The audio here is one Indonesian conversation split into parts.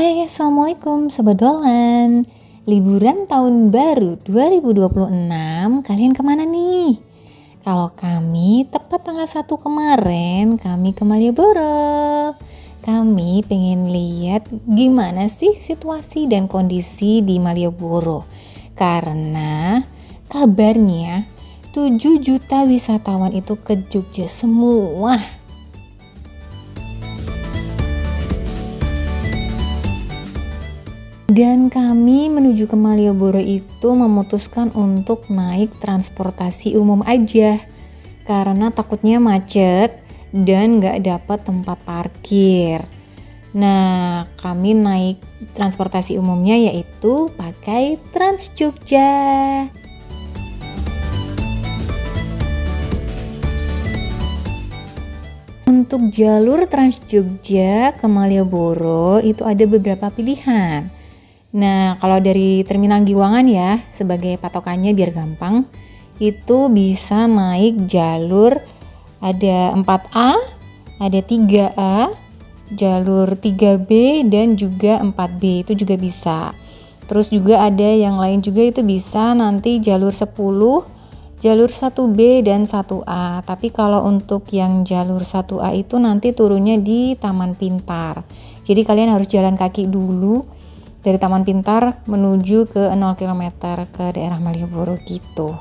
Hai, Assalamualaikum Sobat Dolan. Liburan tahun baru 2026, kalian kemana nih? Kalau kami tepat tanggal 1 kemarin, kami ke Malioboro. Kami pengen lihat gimana sih situasi dan kondisi di Malioboro. Karena kabarnya 7 juta wisatawan itu ke Jogja semua. Dan kami menuju ke Malioboro itu memutuskan untuk naik transportasi umum aja karena takutnya macet dan gak dapat tempat parkir. Nah, kami naik transportasi umumnya yaitu pakai Trans Jogja. Untuk jalur Trans Jogja ke Malioboro itu ada beberapa pilihan. Nah, kalau dari Terminal Giwangan ya, sebagai patokannya biar gampang, itu bisa naik jalur ada 4A, ada 3A, jalur 3B, dan juga 4B, itu juga bisa. Terus juga ada yang lain juga itu bisa nanti jalur 10, jalur 1B, dan 1A. Tapi kalau untuk yang jalur 1A itu nanti turunnya di Taman Pintar. Jadi kalian harus jalan kaki dulu dari Taman Pintar menuju ke 0 km ke daerah Malioboro gitu.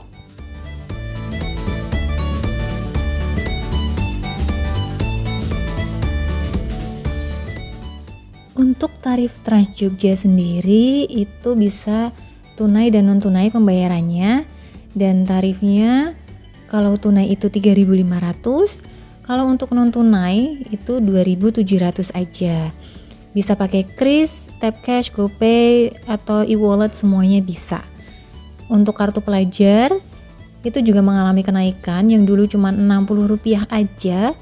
Untuk tarif Trans Jogja sendiri itu bisa tunai dan non tunai pembayarannya, dan tarifnya kalau tunai itu 3.500, kalau untuk non tunai itu 2.700 aja. Bisa pakai kris, tap cash, GoPay, atau e-wallet, semuanya bisa. Untuk kartu pelajar itu juga mengalami kenaikan, yang dulu cuma Rp60 aja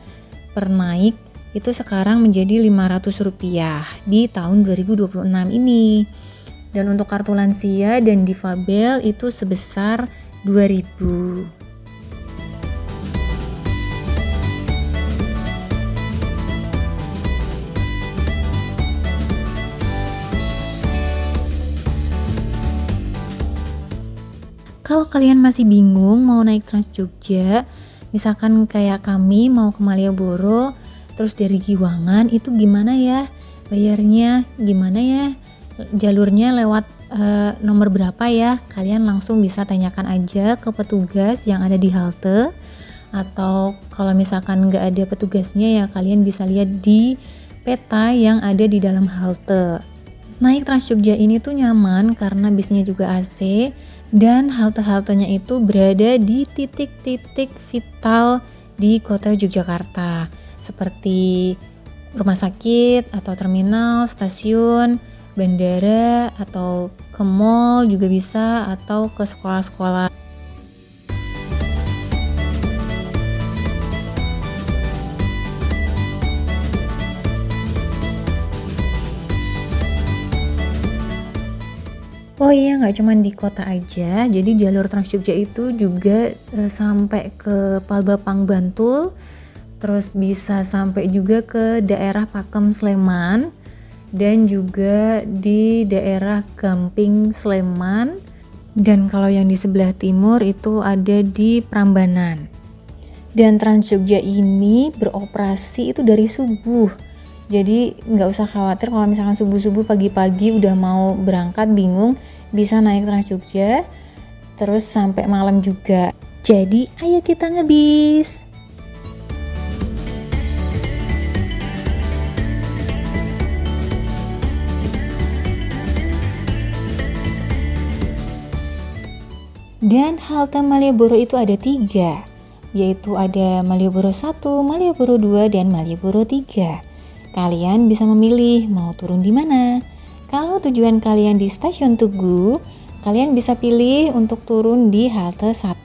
per naik, itu sekarang menjadi Rp500 di tahun 2026 ini. Dan untuk kartu lansia dan difabel itu sebesar Rp2.000. Kalau kalian masih bingung mau naik Trans Jogja, misalkan kayak kami mau ke Malioboro, terus dari Giwangan itu gimana ya? Bayarnya gimana ya? Jalurnya lewat nomor berapa ya? Kalian langsung bisa tanyakan aja ke petugas yang ada di halte, atau kalau misalkan nggak ada petugasnya ya kalian bisa lihat di peta yang ada di dalam halte. Naik Trans Jogja ini tuh nyaman karena bisnya juga AC, dan halte-haltenya itu berada di titik-titik vital di kota Yogyakarta, seperti rumah sakit atau terminal, stasiun, bandara, atau ke mall juga bisa, atau ke sekolah-sekolah. Oh iya, nggak cuma di kota aja, jadi jalur Trans Jogja itu juga sampai ke Palbapang Bantul, terus bisa sampai juga ke daerah Pakem Sleman, dan juga di daerah Gamping Sleman, dan kalau yang di sebelah timur itu ada di Prambanan. Dan Trans Jogja ini beroperasi itu dari subuh. Jadi nggak usah khawatir kalau misalkan subuh-subuh pagi-pagi udah mau berangkat bingung, bisa naik Trans Jogja terus sampai malam juga. Jadi ayo kita ngebis. Dan halte Malioboro itu ada 3, yaitu ada Malioboro 1, Malioboro 2, dan Malioboro 3. Kalian bisa memilih mau turun di mana. Kalau tujuan kalian di Stasiun Tugu, kalian bisa pilih untuk turun di halte 1.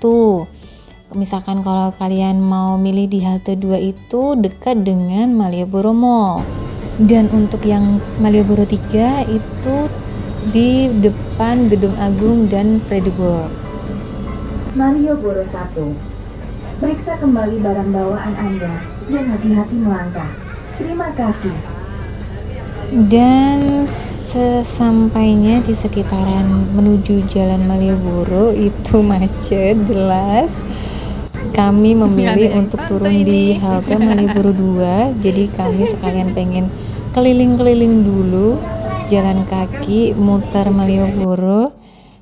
Misalkan kalau kalian mau milih di halte 2 itu dekat dengan Malioboro Mall. Dan untuk yang Malioboro 3 itu di depan Gedung Agung dan Fredebourg. Malioboro 1. Periksa kembali barang bawaan Anda dan hati-hati melangkah. Terima kasih. Dan sesampainya di sekitaran menuju Jalan Malioboro itu macet jelas. Kami memilih untuk turun di halte Malioboro 2. Jadi kami sekalian pengen keliling-keliling dulu, jalan kaki muter Malioboro,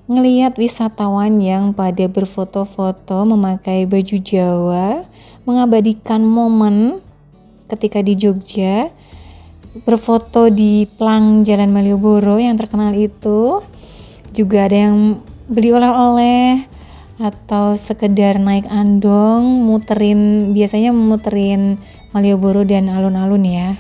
ngeliat wisatawan yang pada berfoto-foto memakai baju Jawa, mengabadikan momen ketika di Jogja, berfoto di plang Jalan Malioboro yang terkenal itu. Juga ada yang beli oleh-oleh atau sekedar naik andong, biasanya muterin Malioboro dan alun-alun ya.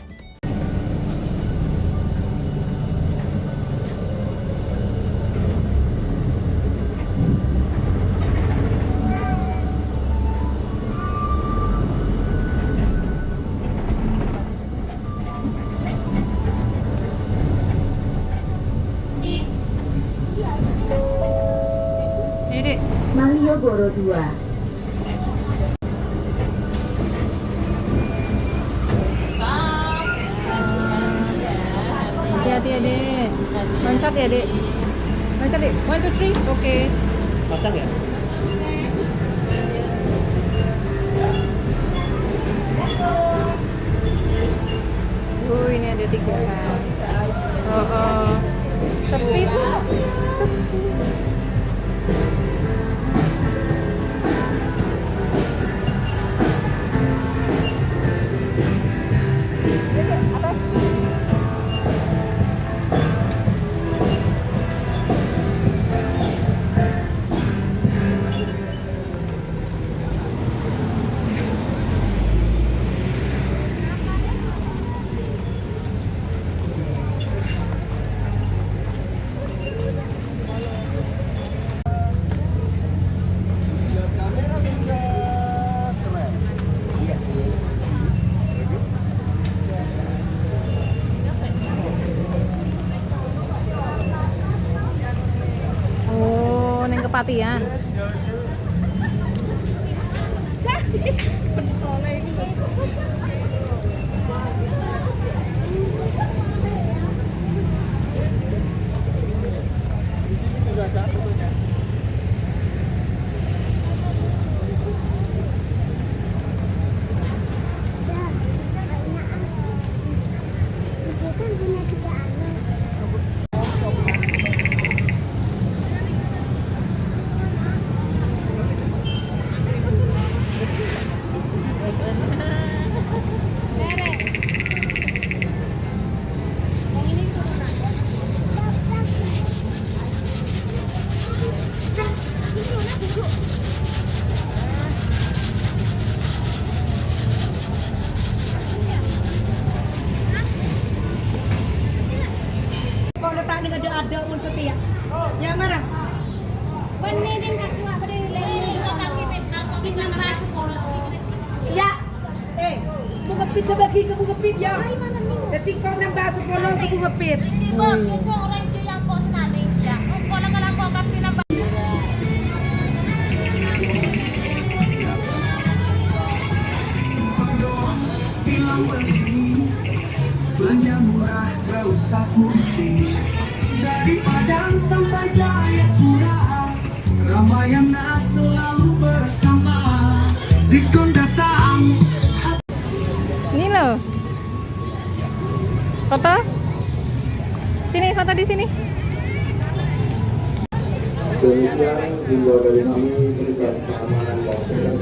Malioboro 2. Hati-hati ya dek, loncat ya dek, loncat dek, 1, 2, 3, oke. Pasang ya? Ini ada 3 kan. Sepi tuh, sepi. Oh, neng Kepatihan. Kok letak ning ada unsur ya? Ya marah. Wani ning kaku apa deh kita masuk ya. Mau ngepit ke bagi ke ngepit ya. Jadi kau nang masuk kono ke ngepit. Kok itu orang itu yang kok senane ya. Kok nang aku akan pindah. Belanja murah gak usah pusing. Dari Padang sampai Jayapura, Ramayana selalu bersama. Diskon datang. Ini loh. Foto. Sini, foto di sini. Demikian himbau dari kami berikan keamanan bangsa dan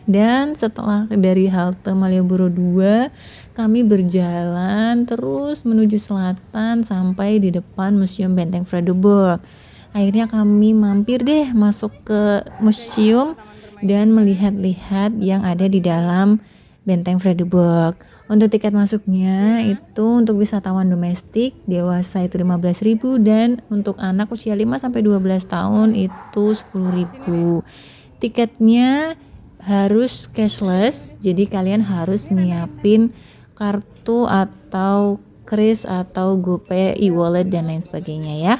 Dan setelah dari halte Malioboro 2, kami berjalan terus menuju selatan sampai di depan Museum Benteng Vredenburg. Akhirnya kami mampir deh masuk ke museum dan melihat-lihat yang ada di dalam Benteng Vredenburg. Untuk tiket masuknya itu untuk wisatawan domestik dewasa itu 15.000 dan untuk anak usia 5 sampai 12 tahun itu 10.000. Tiketnya harus cashless, jadi kalian harus nyiapin kartu atau kris atau GoPay, e-wallet dan lain sebagainya ya.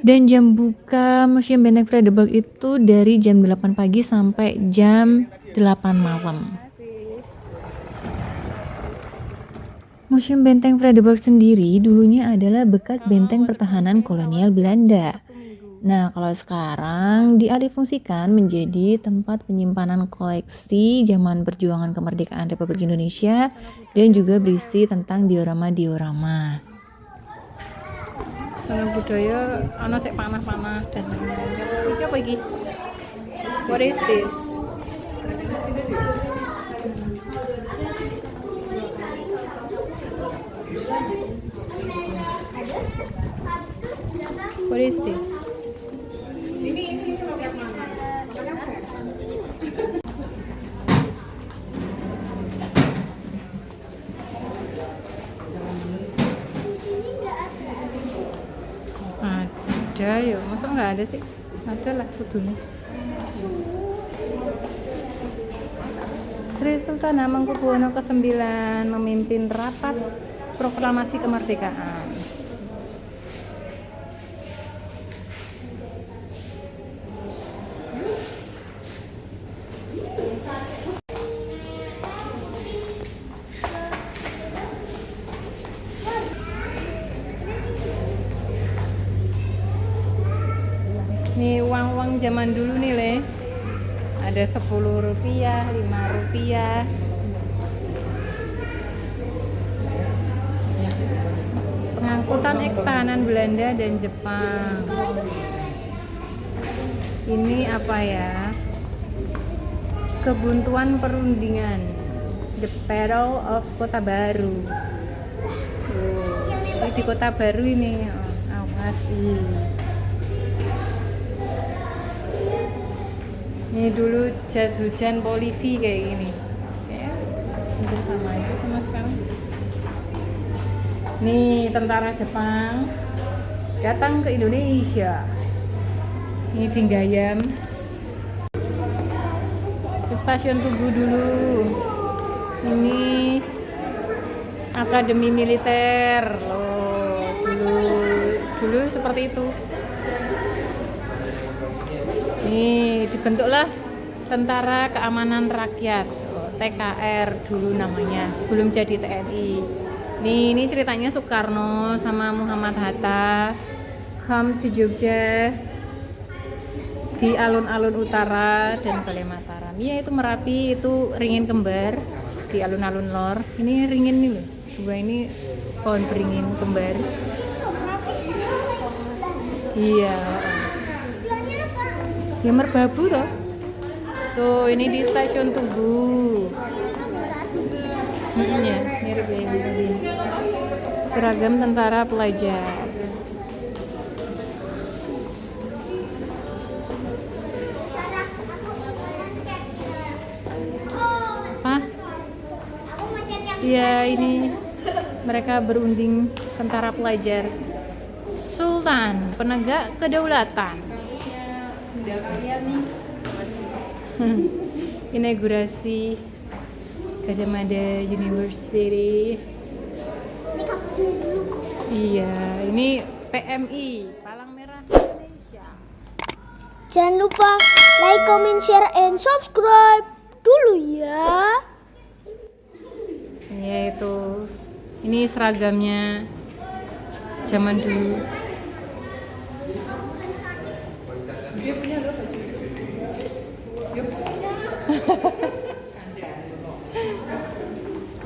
Dan jam buka Museum Benteng Vredenburg itu dari jam 8 pagi sampai jam 8 malam. Museum Benteng Vredenburg sendiri dulunya adalah bekas benteng pertahanan kolonial Belanda. Nah, kalau sekarang dialihfungsikan menjadi tempat penyimpanan koleksi zaman perjuangan kemerdekaan Republik Indonesia dan juga berisi tentang diorama-diorama. Sono budaya ana sik panah-panah dan lain-lain. Iki apa iki? What is this? What is this? Ada ya, masa nggak ada sih? Ada lah kudunya. Sri Sultan Hamengkubuwono ke-9 memimpin rapat proklamasi kemerdekaan. Nih uang-uang zaman dulu nih Le. Ada 10 rupiah, 5 rupiah. Pengangkutan ekstahanan Belanda dan Jepang. Ini apa ya? Kebuntuan perundingan. The Battle of Kota Baru. Ini di Kota Baru ini. Awas Ini dulu jas hujan polisi kayak gini. Ya, hampir sama aja sama sekarang. Nih tentara Jepang datang ke Indonesia. Ini Dinggayam. Ke stasiun Tugu dulu. Ini Akademi Militer. Loh, dulu seperti itu. Nih dibentuklah Tentara Keamanan Rakyat, TKR dulu namanya sebelum jadi TNI. Nih ini ceritanya Soekarno sama Muhammad Hatta come to Jogja di alun-alun utara dan Balai Mataram. Iya itu Merapi, itu ringin kembar di alun-alun lor. Ini ringin nih loh, dua ini pohon beringin kembar. Iya. Ya Merbabu toh. Tuh ini di stasiun Tugu. Ya, mirip ya tadi. Seragam tentara pelajar. Apa? Ya ini mereka berunding tentara pelajar. Sultan, penegak kedaulatan. Inaugurasi Gajah Mada University. Ini kampusnya dulu. Iya, ini PMI Palang Merah Indonesia. Jangan lupa like, comment, share, and subscribe dulu ya. Ya itu. Ini seragamnya zaman dulu.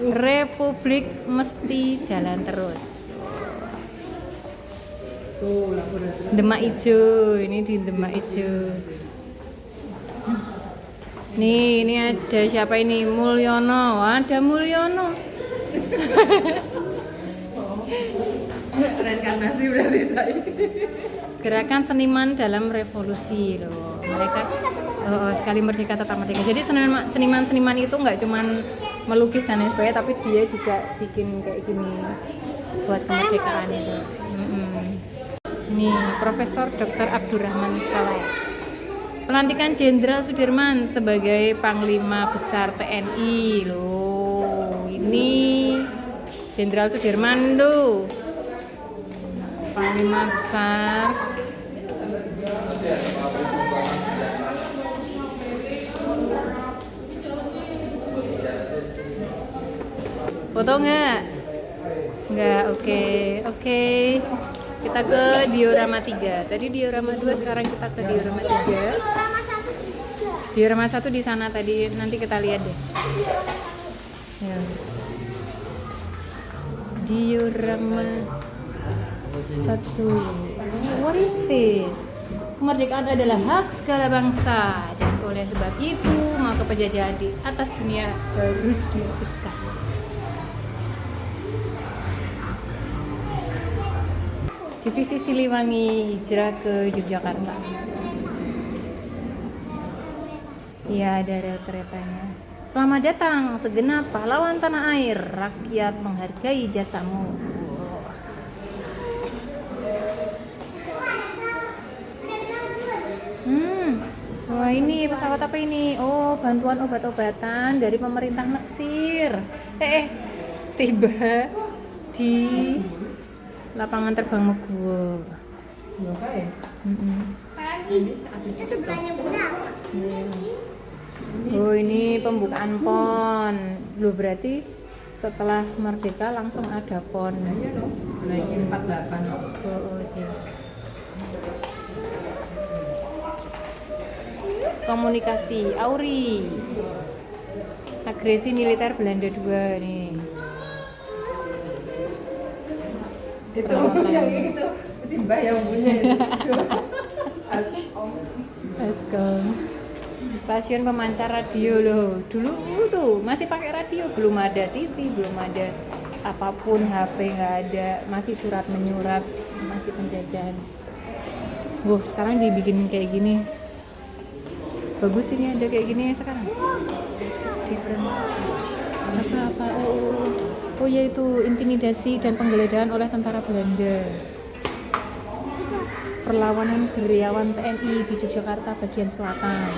Republik mesti jalan terus. Demak Ijo, ini di Demak Ijo. Nih, ini ada siapa ini? Mulyono. Ada Mulyono. Reinkarnasi berarti saya. Gerakan seniman dalam revolusi loh. Mereka sekali merdeka tetap merdeka. Jadi seniman itu nggak cuman melukis dan lain sebagainya, tapi dia juga bikin kayak gini buat kemerdekaan itu. Ini Profesor Dr. Abdurrahman Saleh. Pelantikan Jenderal Sudirman sebagai Panglima Besar TNI loh. Ini Jenderal Sudirman tuh Panglima Besar. Foto nggak? Nggak, oke. Kita ke diorama 3. Tadi diorama 2, sekarang kita ke diorama 3. Diorama 1 di sana tadi, nanti kita lihat deh. Ya. Diorama 1. What is this? Kemerdekaan adalah hak segala bangsa, dan oleh sebab itu maka penjajahan di atas dunia harus dihapuskan. Divisi Siliwangi hijrah ke Yogyakarta. Iya, ada rel keretanya. Selamat datang segenap pahlawan tanah air, rakyat menghargai jasamu. Wah, ini pesawat apa ini? Oh, bantuan obat-obatan dari pemerintah Mesir. Tiba di lapangan terbang Meguwo. Oh, ini pembukaan PON. Loh, berarti setelah merdeka langsung ada PON. Naikin 48. Oh, sih. Komunikasi Auri. Agresi militer Belanda 2 nih. Itu yang itu si Mbak yang punya itu. Askom. Stasiun pemancar radio loh. Dulu tuh masih pakai radio, belum ada TV, belum ada apapun, HP nggak ada, masih surat menyurat, masih penjajahan. Wah, sekarang dibikin kayak gini. Bagus ini ada kayak gini sekarang. Different. Apa? Oh ya, itu intimidasi dan penggeledahan oleh tentara Belanda. Perlawanan gerilyawan TNI di Yogyakarta bagian selatan.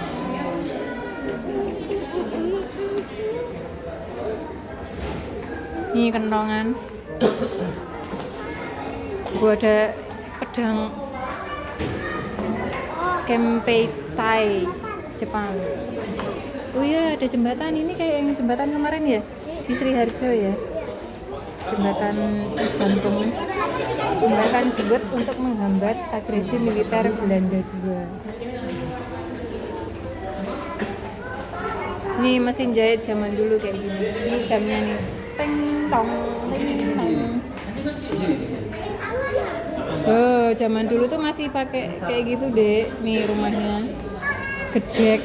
Ini kentongan. Gua ada pedang Kempeitai Jepang. Oh iya, ada jembatan ini kayak yang jembatan kemarin ya di Sriharjo ya. Jembatan gantung. Jembatan dibuat untuk menghambat agresi militer Belanda juga. Ini mesin jahit zaman dulu kayak gini. Ini jamnya nih. Teng tong, teng tong. Oh, zaman dulu tuh masih pakai kayak gitu deh. Nih rumahnya. Gedek.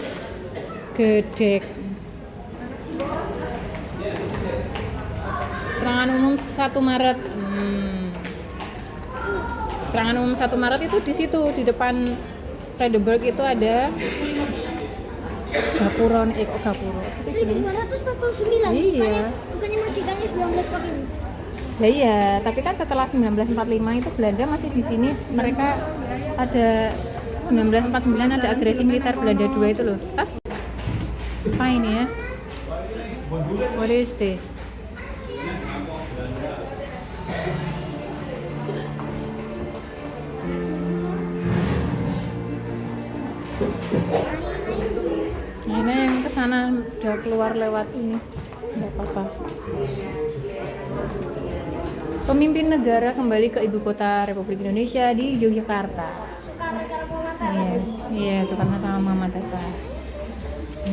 Serangan umum 1 Maret. Serangan umum 1 Maret itu di situ di depan Fredericksburg itu ada Gapuro. Gapuro. 1949. Iya. Bukannya merdekanya 1945. Ya iya, tapi kan setelah 1945 itu Belanda masih di sini. Mereka ada 1949 ada agresi militer Belanda 2 itu loh. Apa ini ya? What is this? Nah, ini yang kesana udah keluar lewat ini, nggak apa-apa. Pemimpin negara kembali ke ibu kota Republik Indonesia di Yogyakarta. Iya, Soekarno sama Muhammad Hatta.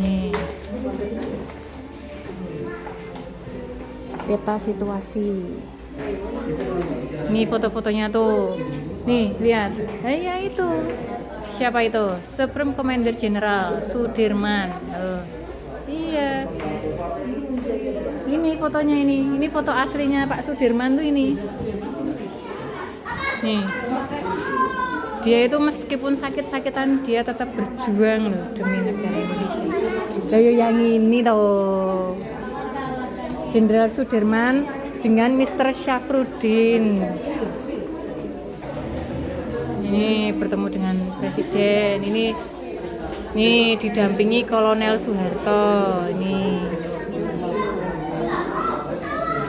Nih, peta situasi. Nih foto-fotonya tuh. Nih, lihat. Nah, ya itu. Siapa itu? Supreme Commander General Sudirman. Oh. Iya. Ini fotonya ini foto aslinya Pak Sudirman tuh ini. Nih. Dia itu meskipun sakit-sakitan dia tetap berjuang loh demi negara Indonesia. Lah yang ini tuh. Jenderal Sudirman dengan Mr. Syafruddin. Ini bertemu dengan presiden. Ini didampingi Kolonel Soeharto. Ini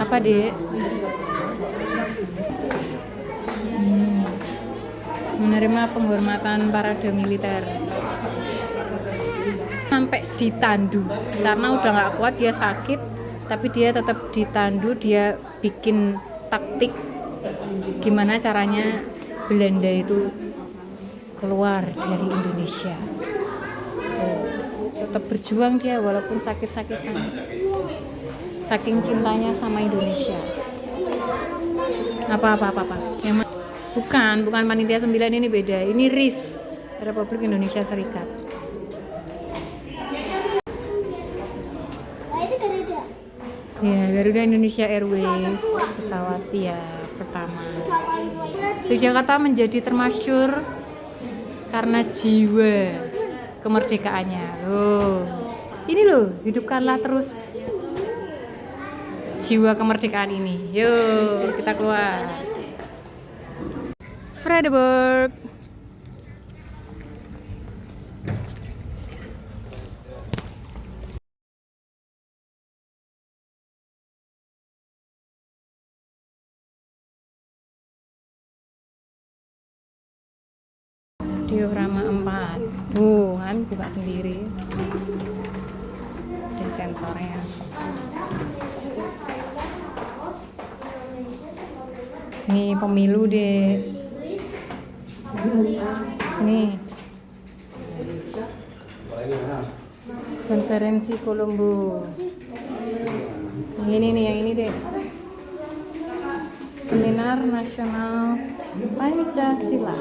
apa, Dek? Menerima penghormatan parade militer. Sampai ditandu karena udah nggak kuat, dia sakit, tapi dia tetap ditandu. Dia bikin taktik gimana caranya Belanda itu keluar dari Indonesia. Tetap berjuang dia walaupun sakit-sakitan, saking cintanya sama Indonesia. Apa yang bukan panitia 9, ini beda. Ini RIS, Republik Indonesia Serikat. Ya, Garuda Indonesia Airways, pesawat ya pertama. Yogyakarta menjadi termasyhur karena jiwa kemerdekaannya. Loh, ini loh, hidupkanlah terus jiwa kemerdekaan ini. Yuk, kita keluar. Fredericksburg. Diorama 4. Kan buka sendiri. Ada sensornya. Ini pemilu deh. Sini. Konferensi Kolombo. Yang ini deh. Seminar Nasional Pancasila.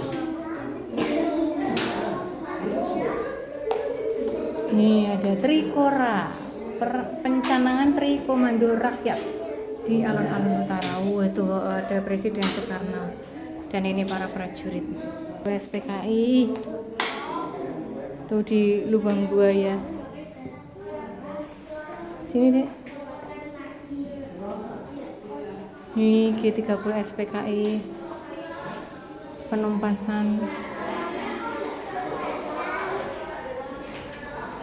Nih ada Trikora, pencanangan Tri Komando Rakyat di alun-alun utara. Itu ada Presiden Soekarno dan ini para prajurit SPKI tuh di lubang buaya. Sini deh. Ini G30 SPKI penumpasan.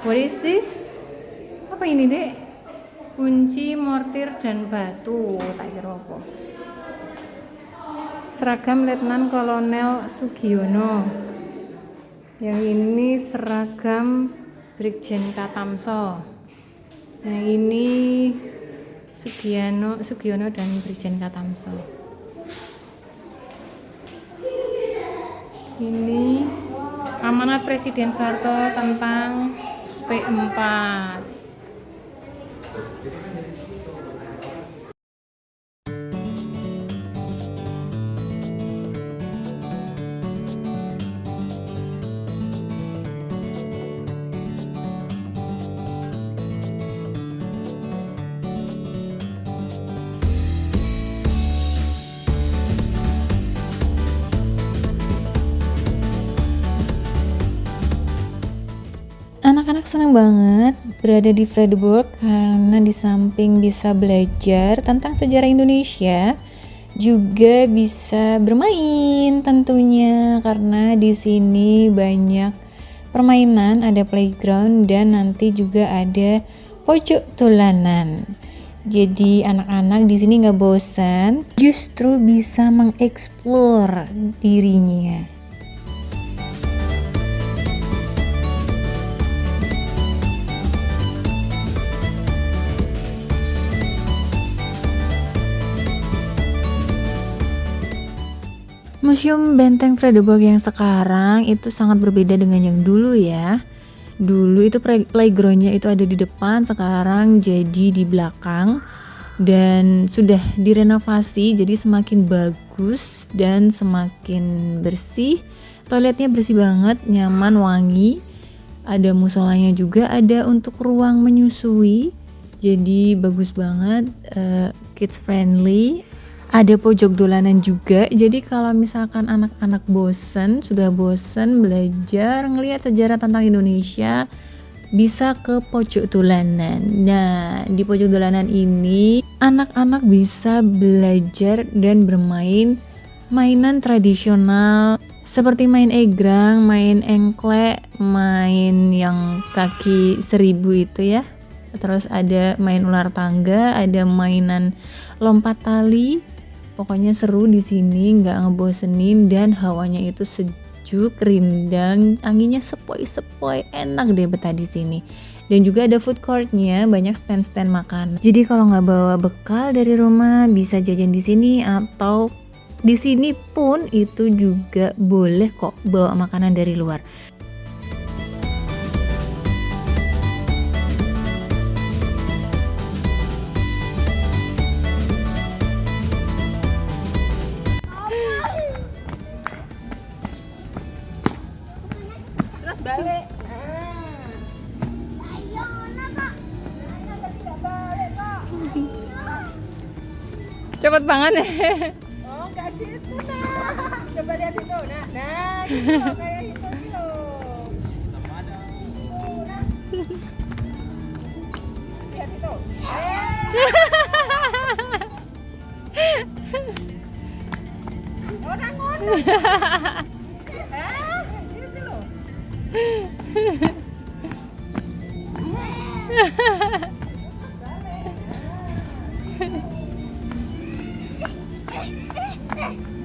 What is this? Apa ini, Dek? Kunci, mortir, dan batu. Tak kira apa. Seragam Letnan Kolonel Sugiono. Yang ini seragam Brigjen Katamso. Yang ini Sugiono dan Brigjen Katamso. Ini amanat Presiden Soeharto tentang P4. Anak-anak senang banget berada di Fredericksburg karena di samping bisa belajar tentang sejarah Indonesia, juga bisa bermain tentunya karena di sini banyak permainan, ada playground dan nanti juga ada pojok dolanan. Jadi anak-anak di sini nggak bosan, justru bisa mengeksplor dirinya. Museum Benteng Fredericksburg yang sekarang itu sangat berbeda dengan yang dulu ya. Dulu itu playgroundnya itu ada di depan, sekarang jadi di belakang dan sudah direnovasi jadi semakin bagus dan semakin bersih. Toiletnya bersih banget, nyaman, wangi. Ada musolanya juga, ada untuk ruang menyusui. Jadi bagus banget, kids friendly. Ada pojok dolanan juga. Jadi kalau misalkan anak-anak sudah bosen belajar ngelihat sejarah tentang Indonesia, bisa ke pojok dolanan. Nah, di pojok dolanan ini anak-anak bisa belajar dan bermain mainan tradisional seperti main egrang, main engklek, main yang kaki 1000 itu ya. Terus ada main ular tangga, ada mainan lompat tali. Pokoknya seru di sini, nggak ngebosenin dan hawanya itu sejuk, rindang, anginnya sepoi-sepoi, enak deh betah di sini. Dan juga ada food courtnya, banyak stand-stand makan. Jadi kalau nggak bawa bekal dari rumah, bisa jajan di sini atau di sini pun itu juga boleh kok bawa makanan dari luar. Terus balik. Cepet banget ya. Oh, enggak gitu nah. Coba lihat itu. Nah, gitu kayak itu gitu. Lihat itu. Orang ngono. Gitu loh.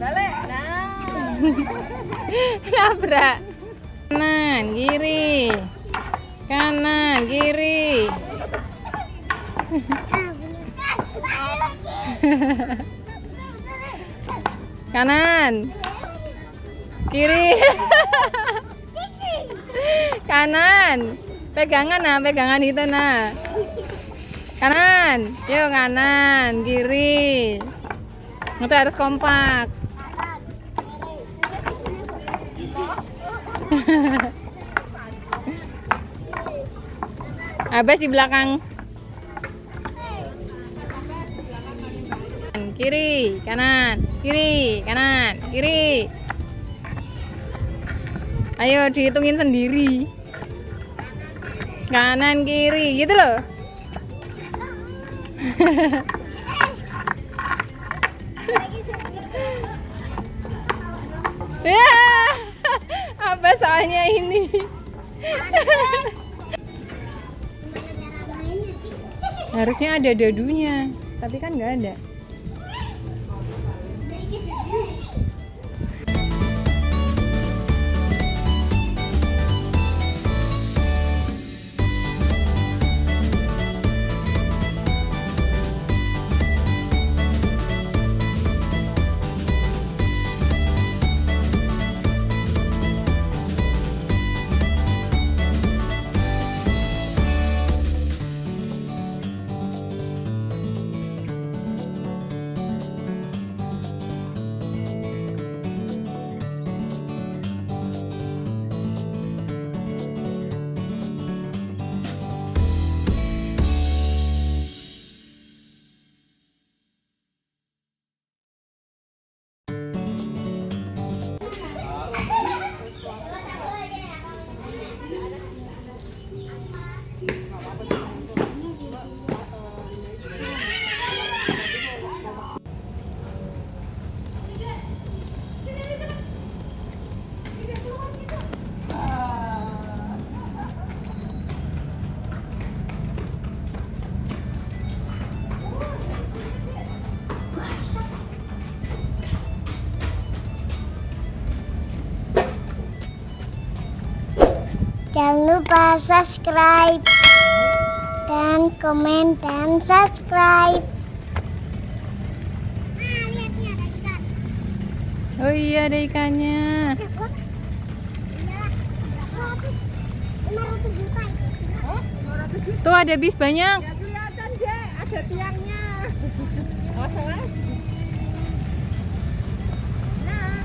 Balik. Nah. Nabrak. Kanan, kiri. Kanan, kiri. Kanan. Kiri. Kanan. Pegangan itu nah. Kanan. Yuk kanan, kiri. Itu harus kompak. Habis di belakang. Kiri, kanan, kiri, kanan, kiri. Ayo dihitungin sendiri. Kanan, kiri, gitu loh. Ya, apa soalnya ini? Harusnya ada dadunya, tapi kan nggak ada. Jangan lupa subscribe dan komen dan subscribe. Nah, lihat nih ada ikan. Oh iya, ada ikannya. Iyalah, habis 500 juta itu. Tuh ada bis banyak. Ya kelihatan deh, ada tiangnya. Awas, awas. Nah,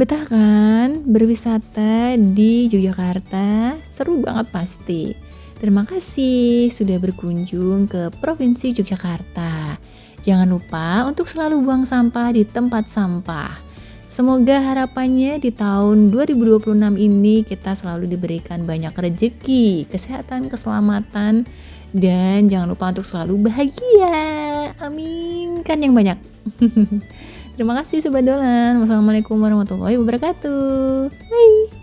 Betah kan berwisata di Yogyakarta? Seru banget pasti. Terima kasih sudah berkunjung ke Provinsi Yogyakarta. Jangan lupa untuk selalu buang sampah di tempat sampah. Semoga harapannya di tahun 2026 ini kita selalu diberikan banyak rezeki, kesehatan, keselamatan, dan jangan lupa untuk selalu bahagia. Amin. Kan yang banyak. Terima kasih Sobat Dolan. Wassalamualaikum warahmatullahi wabarakatuh. Bye.